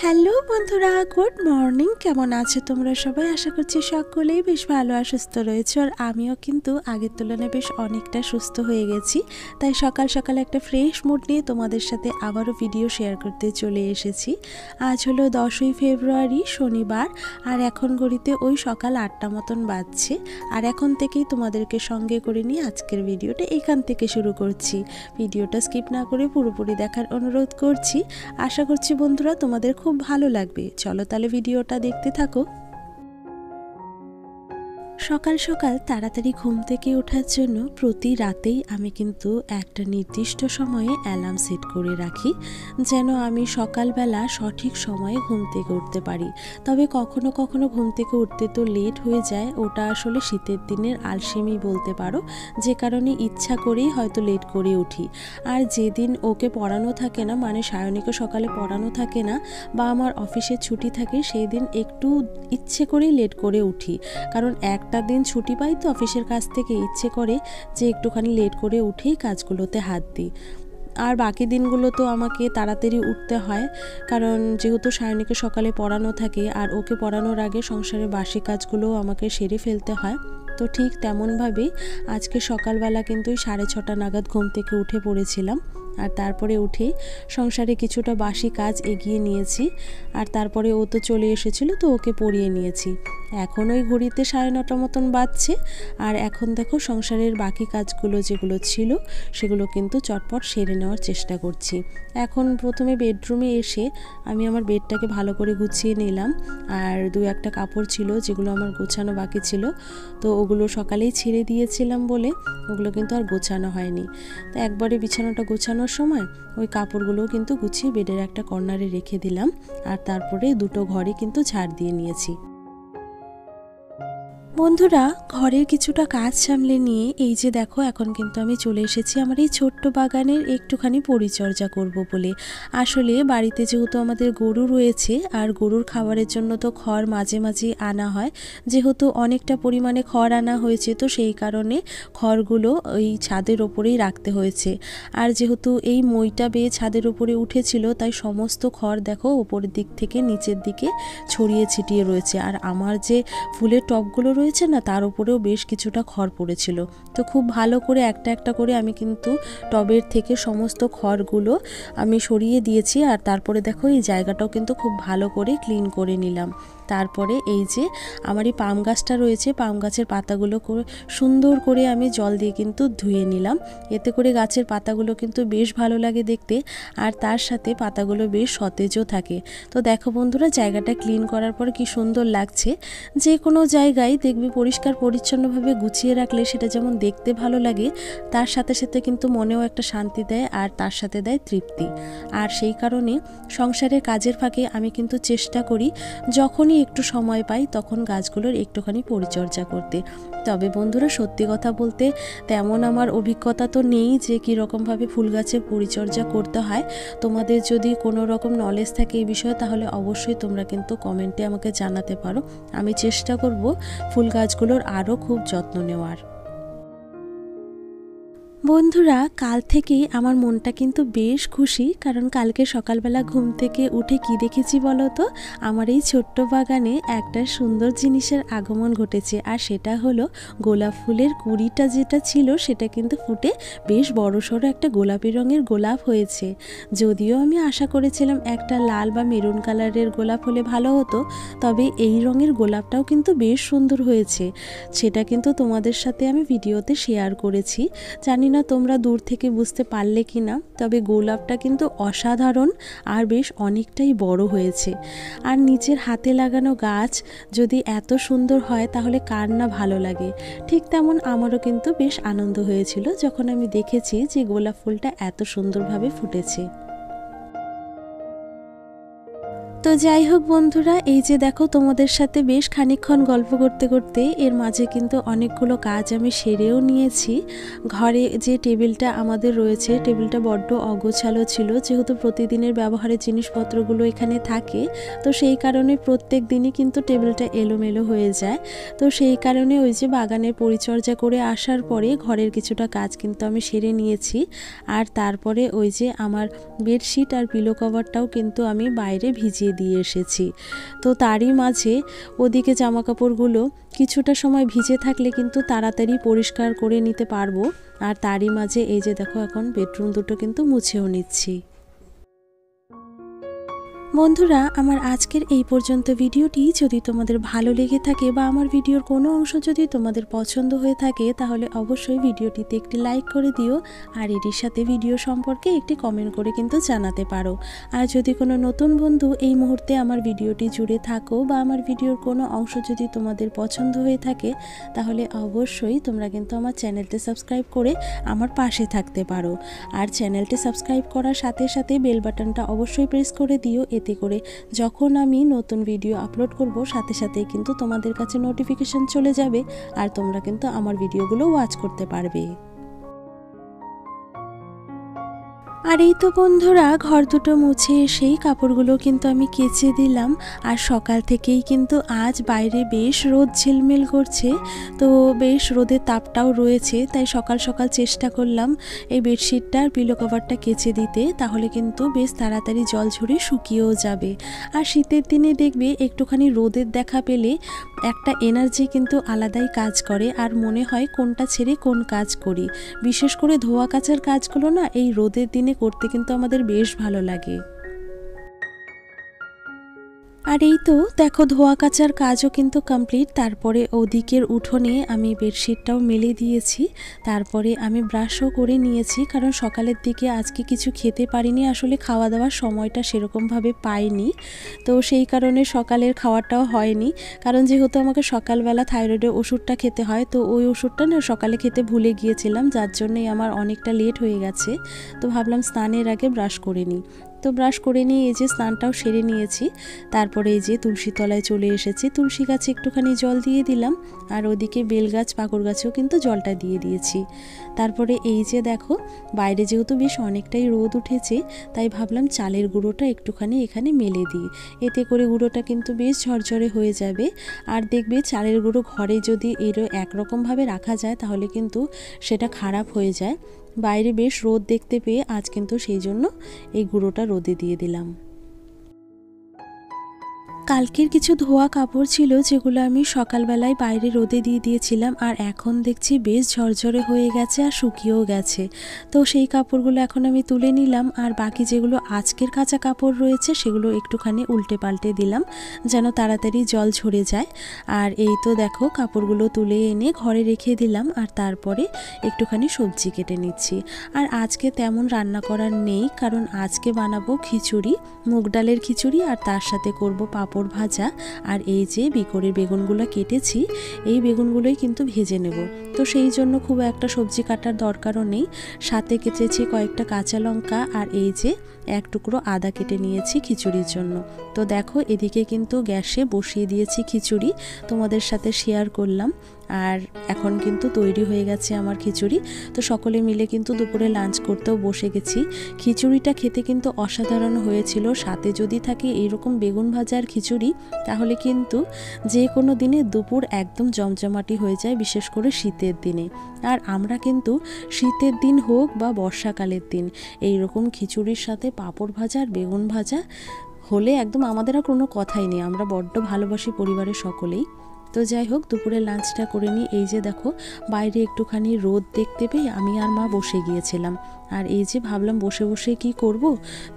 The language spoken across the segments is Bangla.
হ্যালো বন্ধুরা, গুড মর্নিং। কেমন আছো তোমরা সবাই? আশা করছি সকলেই বেশ ভালো আর সুস্থ রয়েছে। আর আমিও কিন্তু আগের তুলনায় বেশ অনেকটা সুস্থ হয়ে গেছি। তাই সকাল সকাল একটা ফ্রেশ মুড নিয়ে তোমাদের সাথে আবারও ভিডিও শেয়ার করতে চলে এসেছি। আজ হলো 10ই ফেব্রুয়ারি, শনিবার। আর এখন ঘড়িতে ওই সকাল 8টা মতন বাজছে। আর এখন থেকেই তোমাদেরকে সঙ্গে করে নিয়ে আজকের ভিডিওটা এখান থেকে শুরু করছি। ভিডিওটা স্কিপ না করে পুরোপুরি দেখার অনুরোধ করছি। আশা করছি বন্ধুরা তোমাদের খুব ভালো লাগবে। চলো তাহলে ভিডিওটা দেখতে থাকো। সকাল সকাল তাড়াতাড়ি ঘুম থেকে ওঠার জন্য প্রতি রাতেই আমি কিন্তু একটা নির্দিষ্ট সময়ে অ্যালার্ম সেট করে রাখি, যেন আমি সকালবেলা সঠিক সময়ে ঘুম থেকে উঠতে পারি। তবে কখনো কখনো ঘুম থেকে উঠতে তো লেট হয়ে যায়। ওটা আসলে শীতের দিনের আলসেমি বলতে পারো, যে কারণে ইচ্ছা করেই হয়তো লেট করে উঠি। আর যেদিন ওকে পড়ানো থাকে না, মানে সায়নীকে সকালে পড়ানো থাকে না বা আমার অফিসের ছুটি থাকে, সেই দিন একটু ইচ্ছে করেই লেট করে উঠি। কারণ একটা দিন ছুটি পাই তো অফিসের কাছ থেকে, ইচ্ছে করে যে একটুখানি লেট করে উঠেই কাজগুলোতে হাত দিই। আর বাকি দিনগুলো তো আমাকে তাড়াতাড়ি উঠতে হয়, কারণ যেহেতু সায়নীকে সকালে পড়ানো থাকে আর ওকে পড়ানোর আগে সংসারের বাসি কাজগুলোও আমাকে সেরে ফেলতে হয়। তো ঠিক তেমনভাবেই আজকে সকালবেলা কিন্তু 6:30 নাগাদ ঘুম থেকে উঠে পড়েছিলাম। আর তারপরে উঠে সংসারে কিছুটা বাসি কাজ এগিয়ে নিয়েছি। আর তারপরে ও তো চলে এসেছিলো, তো ওকে পড়িয়ে নিয়েছি। এখন ওই ঘড়িতে 9:30 মতন বাজছে। আর এখন দেখো সংসারের বাকি কাজগুলো যেগুলো ছিল সেগুলো কিন্তু চটপট সেরে নেওয়ার চেষ্টা করছি। এখন প্রথমে বেডরুমে এসে আমি আমার বেডটাকে ভালো করে গুছিয়ে নিলাম। আর দু একটা কাপড় ছিল যেগুলো আমার গোছানো বাকি ছিল, তো ওগুলো সকালেই ছেড়ে দিয়েছিলাম বলে ওগুলো কিন্তু আর গোছানো হয়নি। তো একবারে বিছানাটা গোছানোর সময় ওই কাপড়গুলোও কিন্তু গুছিয়ে বেডের একটা কর্নারে রেখে দিলাম। আর তারপরে দুটো ঘরে কিন্তু ঝাড় দিয়ে নিয়েছি। বন্ধুরা, ঘরের কিছুটা কাজ সামলে নিয়ে এই যে দেখো, এখন কিন্তু আমি চলে এসেছি আমার এই ছোট্ট বাগানের একটুখানি পরিচর্যা করব বলে। আসলে বাড়িতে যেহেতু আমাদের গরু রয়েছে, আর গরুর খাবারের জন্য তো খড় মাঝে মাঝে আনা হয়। যেহেতু অনেকটা পরিমাণে খড় আনা হয়েছে, তো সেই কারণে খড়গুলো ওই ছাদের ওপরেই রাখতে হয়েছে। আর যেহেতু এই মইটা বেয়ে ছাদের ওপরে উঠেছিল, তাই সমস্ত খড় দেখো ওপরের দিক থেকে নিচের দিকে ছড়িয়ে ছিটিয়ে রয়েছে। আর আমার যে ফুলের টবগুলো রয়েছে না, তার উপরেও বেশ কিছুটা খড় পড়েছিল। তো খুব ভালো করে একটা একটা করে আমি কিন্তু টবের থেকে সমস্ত খড়গুলো আমি সরিয়ে দিয়েছি। আর তারপরে দেখো এই জায়গাটাও কিন্তু খুব ভালো করে ক্লিন করে নিলাম। তারপরে এই যে আমার এই পাম গাছটা রয়েছে, পাম গাছের পাতাগুলো সুন্দর করে আমি জল দিয়ে কিন্তু ধুয়ে নিলাম। এতে করে গাছের পাতাগুলো কিন্তু বেশ ভালো লাগে দেখতে, আর তার সাথে পাতাগুলো বেশ সতেজও থাকে। তো দেখো বন্ধুরা, জায়গাটা ক্লিন করার পর কি সুন্দর লাগছে। যে কোনো জায়গায় দেখবি পরিষ্কার পরিচ্ছন্নভাবে গুছিয়ে রাখলে সেটা যেমন দেখতে ভালো লাগে, তার সাথে সাথে কিন্তু মনেও একটা শান্তি দেয়, আর তার সাথে দেয় তৃপ্তি। আর সেই কারণে সংসারের কাজের ফাঁকে আমি কিন্তু চেষ্টা করি যখনই একটু সময় পাই তখন গাছগুলোর একটুখানি পরিচর্যা করতে। তবে বন্ধুরা, সত্যি কথা বলতে তেমন আমার অভিজ্ঞতা তো নেই যে কীরকমভাবে ফুল গাছের পরিচর্যা করতে হয়। তোমাদের যদি কোনো রকম নলেজ থাকে এই বিষয়ে, তাহলে অবশ্যই তোমরা কিন্তু কমেন্টে আমাকে জানাতে পারো। আমি চেষ্টা করব ফুল গাছগুলোর আরও খুব যত্ন নেওয়ার। বন্ধুরা, কাল থেকেই আমার মনটা কিন্তু বেশ খুশি, কারণ কালকে সকালবেলা ঘুম থেকে উঠে কি দেখেছি বলো তো? আমার এই ছোট্ট বাগানে একটা সুন্দর জিনিসের আগমন ঘটেছে। আর সেটা হলো গোলাপ ফুলের কুঁড়িটা যেটা ছিল সেটা কিন্তু ফুটে বেশ বড়সড় একটা গোলাপি রঙের গোলাপ হয়েছে। যদিও আমি আশা করেছিলাম একটা লাল বা মেরুন কালারের গোলাপ হলে ভালো হতো, তবে এই রঙের গোলাপটাও কিন্তু বেশ সুন্দর হয়েছে। সেটা কিন্তু তোমাদের সাথে আমি ভিডিওতে শেয়ার করেছি। জানি না তোমরা দূর থেকে বুঝতে পারলে কি না, তবে গোলাপটা কিন্তু অসাধারণ আর বেশ অনেকটাই বড় হয়েছে। আর নিচের হাতে লাগানো গাছ যদি এত সুন্দর হয় তাহলে কার না ভালো লাগে। ঠিক তেমন আমারও কিন্তু বেশ আনন্দ হয়েছিল যখন আমি দেখেছি যে গোলাপ ফুলটা এত সুন্দরভাবে ফুটেছে। তো যাই হোক বন্ধুরা, এই যে দেখো তোমাদের সাথে বেশ খানিকক্ষণ গল্প করতে করতে এর মাঝে কিন্তু অনেকগুলো কাজ আমি সেরেও নিয়েছি। ঘরে যে টেবিলটা আমাদের রয়েছে, টেবিলটা বড্ড অগোছালো ছিল, যেহেতু প্রতিদিনের ব্যবহারের জিনিসপত্রগুলো এখানে থাকে, তো সেই কারণে প্রত্যেক দিনই কিন্তু টেবিলটা এলোমেলো হয়ে যায়। তো সেই কারণে ওই যে বাগানের পরিচর্যা করে আসার পরে ঘরের কিছুটা কাজ কিন্তু আমি সেরে নিয়েছি। আর তারপরে ওই যে আমার বেডশিট আর পিলো কভারটাও কিন্তু আমি বাইরে ভিজিয়ে দিয়ে এসেছি। তো তারই মাঝে ওদিকে জামাকাপড়গুলো কিছুটা সময় ভিজে থাকলে কিন্তু তাড়াতাড়ি পরিষ্কার করে নিতে পারবো। আর তারই মাঝে এই যে দেখো এখন বেডরুম দুটো কিন্তু মুছেও নিচ্ছি। বন্ধুরা, আমার আজকের এই পর্যন্ত ভিডিওটি যদি তোমাদের ভালো লেগে থাকে বা আমার ভিডিওর কোনো অংশ যদি তোমাদের পছন্দ হয়ে থাকে, তাহলে অবশ্যই ভিডিওটিতে একটি লাইক করে দিও। আর এটির সাথে ভিডিও সম্পর্কে একটি কমেন্ট করে কিন্তু জানাতে পারো। আর যদি কোনো নতুন বন্ধু এই মুহূর্তে আমার ভিডিওটি জুড়ে থাকো বা আমার ভিডিওর কোনো অংশ যদি তোমাদের পছন্দ হয়ে থাকে, তাহলে অবশ্যই তোমরা কিন্তু আমার চ্যানেলটি সাবস্ক্রাইব করে আমার পাশে থাকতে পারো। আর চ্যানেলটি সাবস্ক্রাইব করার সাথে সাথে বেল বাটনটা অবশ্যই প্রেস করে দিও। এতে করে যখন আমি নতুন ভিডিও আপলোড করব সাথে সাথে কিন্তু তোমাদের কাছে নোটিফিকেশন চলে যাবে আর তোমরা কিন্তু আমার ভিডিওগুলো ওয়াচ করতে পারবে। আর এই তো বন্ধুরা, ঘর দুটো মুছে এসেই কাপড়গুলো কিন্তু আমি কেচে দিলাম। আর সকাল থেকেই কিন্তু আজ বাইরে বেশ রোদ ঝিলমিল করছে, তো বেশ রোদের তাপটাও রয়েছে। তাই সকাল সকাল চেষ্টা করলাম এই বেডশিটটা আর পিলো কভারটা কেচে দিতে, তাহলে কিন্তু বেশ তাড়াতাড়ি জল ঝরে শুকিয়েও যাবে। আর শীতের দিনে দেখবে একটুখানি রোদের দেখা পেলে একটা এনার্জি কিন্তু আলাদাই কাজ করে, আর মনে হয় কোনটা ছেড়ে কোন কাজ করি। বিশেষ করে ধোয়া কাচার কাজগুলো না এই রোদের দিনে করতে কিন্তু আমাদের বেশ ভালো লাগে। আর এই তো দেখো ধোয়া কাচার কাজও কিন্তু কমপ্লিট। তারপরে ওদিকের উঠোনে আমি বেডশিটটাও মেলে দিয়েছি। তারপরে আমি ব্রাশও করে নিয়েছি, কারণ সকালের দিকে আজকে কিছু খেতে পারিনি, আসলে খাওয়া দাওয়ার সময়টা সেরকমভাবে পাইনি। তো সেই কারণে সকালের খাওয়াটাও হয়নি, কারণ যেহেতু আমাকে সকালবেলা থাইরয়েডের ওষুধটা খেতে হয়, তো ওই ওষুধটা না সকালে খেতে ভুলে গিয়েছিলাম, যার জন্যই আমার অনেকটা লেট হয়ে গেছে। তো ভাবলাম স্নানের আগে ব্রাশ করে নিই। তো ব্রাশ করে নিয়ে এই যে স্নানটাও সেরে নিয়েছি। তারপরে এই যে তুলসী তলায় চলে এসেছি, তুলসী গাছে একটুখানি জল দিয়ে দিলাম। আর ওদিকে বেল গাছ পাকুড় গাছেও কিন্তু জলটা দিয়ে দিয়েছি। তারপরে এই যে দেখো বাইরে যেহেতু বেশ অনেকটাই রোদ উঠেছে, তাই ভাবলাম চালের গুঁড়োটা একটুখানি এখানে মেলে দিই। এতে করে গুঁড়োটা কিন্তু বেশ ঝরঝরে হয়ে যাবে। আর দেখবে চালের গুঁড়ো ঘরে যদি একরকমভাবে রাখা যায় তাহলে কিন্তু সেটা খারাপ হয়ে যায়। বাইরে বেশ রোদ দেখতে পেয়ে আজ কিন্তু সেই জন্য এই গুঁড়োটা রোদে দিয়ে দিলাম। কালকের কিছু ধোয়া কাপড় ছিল যেগুলো আমি সকালবেলায় বাইরে রোদে দিয়ে দিয়েছিলাম, আর এখন দেখছি বেশ ঝরঝরে হয়ে গেছে আর শুকিয়েও গেছে। তো সেই কাপড়গুলো এখন আমি তুলে নিলাম, আর বাকি যেগুলো আজকের কাঁচা কাপড় রয়েছে সেগুলো একটুখানি উল্টে পাল্টে দিলাম যেন তাড়াতাড়ি জল ঝরে যায়। আর এই তো দেখো কাপড়গুলো তুলে এনে ঘরে রেখে দিলাম, আর তারপরে একটুখানি সবজি কেটে নিচ্ছি। আর আজকে তেমন রান্না করার নেই, কারণ আজকে বানাবো খিচুড়ি, মুগ ডালের খিচুড়ি, আর তার সাথে করব পাপড় ভাজা। আর এই যে বিকরের বেগুনগুলো কেটেছি, এই বেগুনগুলোই কিন্তু ভেজে নেব। তো সেই জন্য খুব একটা সবজি কাটার দরকারও নেই। সাথে কেটেছি কয়েকটা কাঁচা লঙ্কা, আর এই যে এক টুকরো আদা কেটে নিয়েছি খিচুড়ির জন্য। তো দেখো এদিকে কিন্তু গ্যাসে বসিয়ে দিয়েছি খিচুড়ি, তোমাদের সাথে শেয়ার করলাম। আর এখন কিন্তু তৈরি হয়ে গেছে আমার খিচুড়ি। তো সকলে মিলে কিন্তু দুপুরে লাঞ্চ করতেও বসে গেছি। খিচুড়িটা খেতে কিন্তু অসাধারণ হয়েছিল। সাথে যদি থাকে এইরকম বেগুন ভাজার খিচুড়ি, তাহলে কিন্তু যে কোনো দিনে দুপুর একদম জমজমাটি হয়ে যায়, বিশেষ করে শীতের দিনে। আর আমরা কিন্তু শীতের দিন হোক বা বর্ষাকালের দিন এইরকম খিচুড়ির সাথে পাঁপড় ভাজা আর বেগুন ভাজা হলে একদম আমাদের আর কোনো কথাই নেই। আমরা বড্ড ভালোবাসি পরিবারের সকলেই। তো যাই হোক দুপুরের লাঞ্চটা করে নিই। এই যে দেখো বাইরে একটুখানি রোদ দেখতে পেয়ে আমি আর মা বসে গিয়েছিলাম। আর এই যে ভাবলাম বসে বসে কি করব,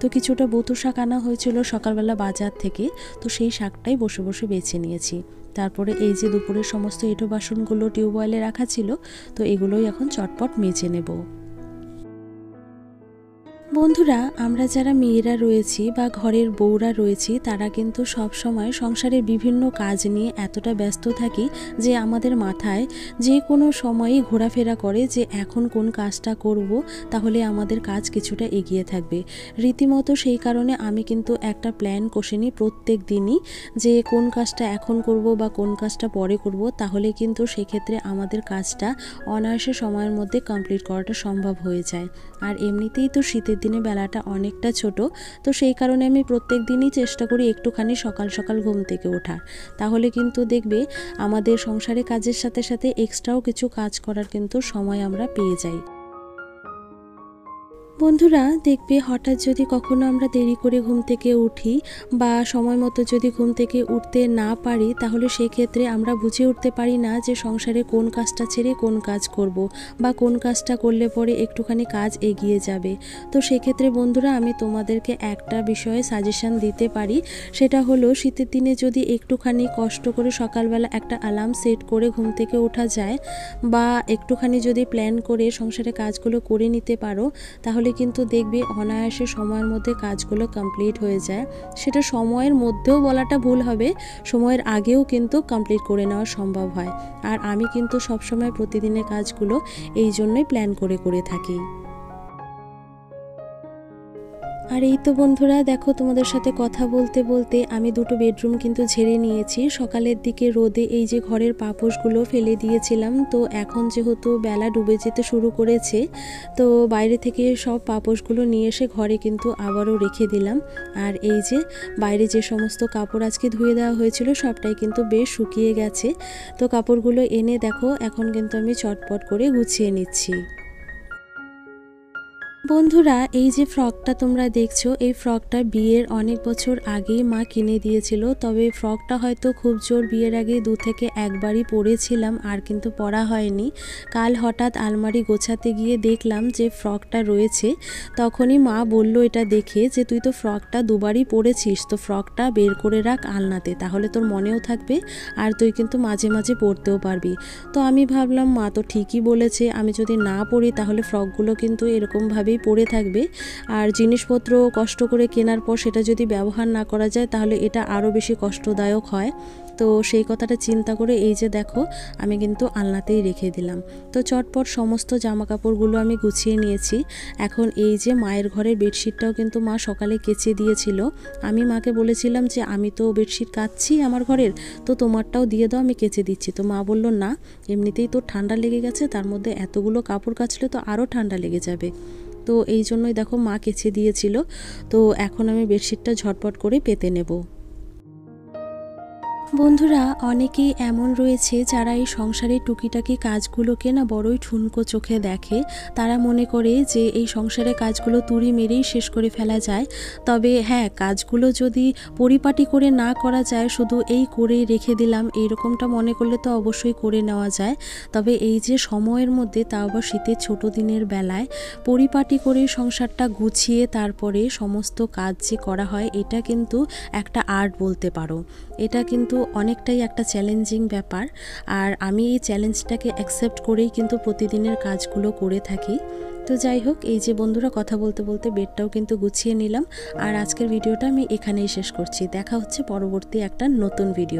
তো কিছুটা বতু শাক আনা হয়েছিল সকালবেলা বাজার থেকে, তো সেই শাকটাই বসে বসে বেছে নিয়েছি। তারপরে এই যে দুপুরের সমস্ত এঁটো বাসনগুলো টিউবওয়েলে রাখা ছিল, তো এগুলোই এখন চটপট মেজে নেব। বন্ধুরা, আমরা যারা মেয়েরা রয়েছি বা ঘরের বউরা রয়েছি, তারা কিন্তু সব সময় সংসারের বিভিন্ন কাজ নিয়ে এতটা ব্যস্ত থাকি যে আমাদের মাথায় যে কোনো সময়ই ঘোরাফেরা করে যে এখন কোন কাজটা করব, তাহলে আমাদের কাজ কিছুটা এগিয়ে থাকবে। রীতিমতো সেই কারণে আমি কিন্তু একটা প্ল্যান কষে নিই প্রত্যেক দিনই, যে কোন কাজটা এখন করব বা কোন কাজটা পরে করব, তাহলে কিন্তু সেক্ষেত্রে আমাদের কাজটা অনায়াসে সময়ের মধ্যে কমপ্লিট করাটা সম্ভব হয়ে যায়। আর এমনিতেই তো শীতের দিনে বেলাটা অনেকটা ছোট, তো সেই কারণে আমি প্রত্যেক দিনই চেষ্টা করি একটুখানি সকাল সকাল ঘুম থেকে ওঠার। তাহলে কিন্তু দেখবে আমাদের সংসারে কাজের সাথে সাথে এক্সট্রাও কিছু কাজ করার কিন্তু সময় আমরা পেয়ে যাই। বন্ধুরা দেখবে হঠাৎ যদি কখনো আমরা দেরি করে ঘুম থেকে উঠি বা সময় মতো যদি ঘুম থেকে উঠতে না পারি, তাহলে সেই ক্ষেত্রে আমরা বুঝে উঠতে পারি না যে সংসারে কোন কাজটা ছেড়ে কোন কাজ করব বা কোন কাজটা করলে পরে একটুখানি কাজ এগিয়ে যাবে। তো সেক্ষেত্রে বন্ধুরা আমি তোমাদেরকে একটা বিষয়ে সাজেশন দিতে পারি, সেটা হলো শীতের দিনে যদি একটুখানি কষ্ট করে সকালবেলা একটা অ্যালার্ম সেট করে ঘুম থেকে ওঠা যায় বা একটুখানি যদি প্ল্যান করে সংসারে কাজগুলো করে নিতে পারো, তাহলে কিন্তু দেখবে অনায়াসে সময়ের মধ্যে কাজগুলো কমপ্লিট হয়ে যায়। সেটা সময়ের মধ্যেও বলাটা ভুল হবে, সময়ের আগেও কিন্তু কমপ্লিট করে নেওয়া সম্ভব হয়। আর আমি কিন্তু সবসময় প্রতিদিনের কাজগুলো এই জন্যই প্ল্যান করে থাকি। আর এই তো বন্ধুরা দেখো, তোমাদের সাথে কথা বলতে বলতে আমি দুটো বেডরুম কিন্তু ঝেড়ে নিয়েছি। সকালের দিকে রোদে এই যে ঘরের পাপোশগুলো ফেলে দিয়েছিলাম, তো এখন যেহেতু বেলা ডুবে যেতে শুরু করেছে, তো বাইরে থেকে সব পাপোশগুলো নিয়ে এসে ঘরে কিন্তু আবারও রেখে দিলাম। আর এই যে বাইরে যে সমস্ত কাপড় আজকে ধুয়ে দেওয়া হয়েছিল সবটাই কিন্তু বেশ শুকিয়ে গেছে। তো কাপড়গুলো এনে দেখো এখন কিন্তু আমি চটপট করে গুছিয়ে নিচ্ছি। বন্ধুরা এই যে ফ্রকটা তোমরা দেখছো, এই ফ্রকটা বিয়ের অনেক বছর আগেই মা কিনে দিয়েছিল। তবে ফ্রকটা হয়তো খুব জোর বিয়ের আগে 2 থেকে 1 বারই পরেছিলাম, আর কিন্তু পরা হয়নি। কাল হঠাৎ আলমারি গোছাতে গিয়ে দেখলাম যে ফ্রকটা রয়েছে। তখনই মা বলল এটা দেখে যে তুই তো ফ্রকটা 2 বারই পরেছিস, তো ফ্রকটা বের করে রাখ আলনাতে, তাহলে তোর মনেও থাকবে আর তুই কিন্তু মাঝে মাঝে পরতেও পারবি। তো আমি ভাবলাম মা তো ঠিকই বলেছে, আমি যদি না পরি তাহলে ফ্রকগুলো কিন্তু এরকমভাবেই পরে থাকবে। আর জিনিসপত্র কষ্ট করে কেনার পর সেটা যদি ব্যবহার না করা যায় তাহলে এটা আরও বেশি কষ্টদায়ক হয়। তো সেই কথাটা চিন্তা করে এই যে দেখো আমি কিন্তু আলনাতেই রেখে দিলাম। তো চটপট সমস্ত জামা কাপড়গুলো আমি গুছিয়ে নিয়েছি। এখন এই যে মায়ের ঘরের বেডশিটটাও কিন্তু মা সকালে কেচে দিয়েছিল। আমি মাকে বলেছিলাম যে আমি তো বেডশিট কাচ্ছি আমার ঘরের, তো তোমারটাও দিয়ে দাও, আমি কেচে দিচ্ছি। তো মা বলল না, এমনিতেই তো ঠান্ডা লেগে গেছে, তার মধ্যে এতগুলো কাপড় কাচলে তো আরও ঠান্ডা লেগে যাবে। তো এই জন্যই দেখো মা কেচে দিয়েছিল। তো এখন আমি বেডশিটটা ঝটপট করে পেতে নেব। বন্ধুরা অনেকেই এমন রয়েছে যারা এই সংসারের টুকিটাকি কাজগুলোকে না বড়ই ঠুনকো চোখে দেখে। তারা মনে করে যে এই সংসারের কাজগুলো তুড়ি মেরেই শেষ করে ফেলা যায়। তবে হ্যাঁ, কাজগুলো যদি পরিপাটি করে না করা যায়, শুধু এই করেই রেখে দিলাম এইরকমটা মনে করলে তো অবশ্যই করে নেওয়া যায়। তবে এই যে সময়ের মধ্যে, তাও আবার শীতের ছোট দিনের বেলায় পরিপাটি করে সংসারটা গুছিয়ে তারপরে সমস্ত কাজ যে করা হয়, এটা কিন্তু একটা আর্ট বলতে পারো। এটা কিন্তু অনেকটাই একটা চ্যালেঞ্জিং ব্যাপার। আর আমি এই চ্যালেঞ্জটাকে অ্যাকসেপ্ট করেই কিন্তু প্রতিদিনের কাজগুলো করে থাকি। তো যাই হোক, এই যে বন্ধুরা কথা বলতে বলতে বেডটাও কিন্তু গুছিয়ে নিলাম। আর আজকের ভিডিওটা আমি এখানেই শেষ করছি। দেখা হচ্ছে পরবর্তী একটা নতুন ভিডিও।